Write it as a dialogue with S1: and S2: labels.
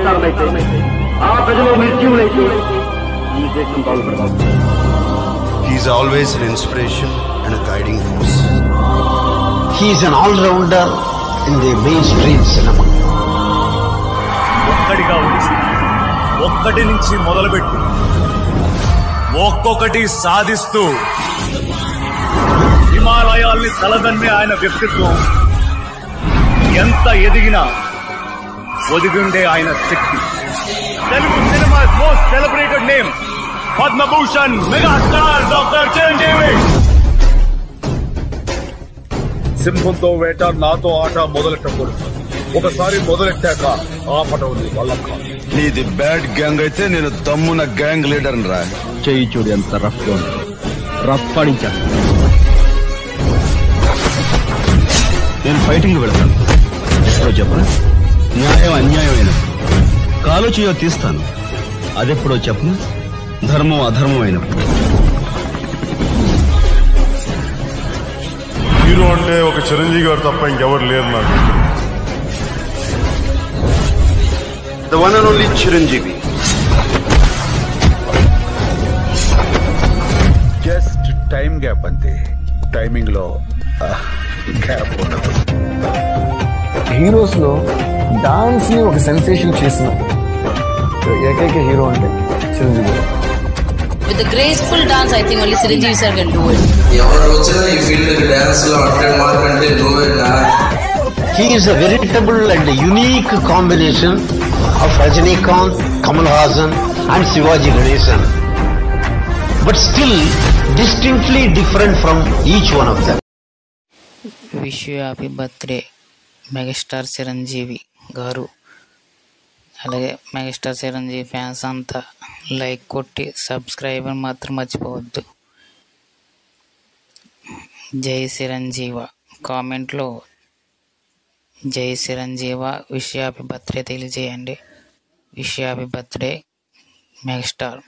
S1: మోసాలైతే ఆ ప్రజలు నిర్జీవులైతే ఈ దేశం బాగుపడదు.
S2: He is always an inspiration and a guiding force.
S3: He is an all-rounder in the mainstream cinema.
S4: ఒక్కడిగా వచ్చి ఒక్కటి నుంచి మొదలుపెట్టి ఒక్కొక్కటి సాధిస్తూ హిమాలయాల్ని తలదన్నే ఆయన వ్యక్తిత్వం ఎంత ఎదిగినా ఒదిగుండే ఆయన శక్తి. Telugu cinema most celebrated name Padma Bhushan megastar doctor Chiranjeevi. సింహంతో వేట నాతో ఆట మొదలెట్టకూడదు. ఒకసారి మొదలెట్టాక ఆపటం వల్ల
S2: నీది బ్యాడ్ గ్యాంగ్ అయితే నేను దమ్మున గ్యాంగ్ లీడర్ రా.
S5: చెయ్యి చూడు ఎంత రఫ్ గా ఉంది. రఫ్ పాడించాను. నేను ఫైటింగ్ వెళ్తాను. ఎప్పుడో చెప్పను. న్యాయం అన్యాయమైన కాలు చేయో తీస్తాను. అదెప్పుడో చెప్పను. ధర్మం అధర్మం అయినప్పుడు.
S6: హీరో అంటే ఒక చిరంజీవి గారు తప్ప ఇంకెవరు లేరు నాకు.
S2: The one and only Chiranjeevi.
S4: Just time gap అంతే. టైమింగ్ లో గ్యాప్ ఉండదు.
S7: హీరోస్ లో డాన్స్ ని ఒక సెన్సేషన్ చేసిన ఏకైక హీరో అంటే Chiranjeevi.
S8: With the graceful dance, I think only Chiranjeevi sir can do it.
S9: ఎవరు వచ్చినా ఈ ఫీల్డ్ డాన్స్ లో 100 మార్క్ అంటే డూ ఇట్ నా.
S3: He is a veritable and unique combination of Rajinikanth, Kamal Haasan and Shivaji Ganesan, but still distinctly different from each one of them.
S10: Wish you happy birthday megastar Chiranjeevi గారు. అలాగే megastar Chiranjeevi fans అంతా like కొట్టి subscribe మాత్రం మర్చిపోవద్దు. జై చిరంజీవ కామెంట్లో జై Chiranjeeva wish happy birthday తెలియజేయండి. Wish happy birthday megastar.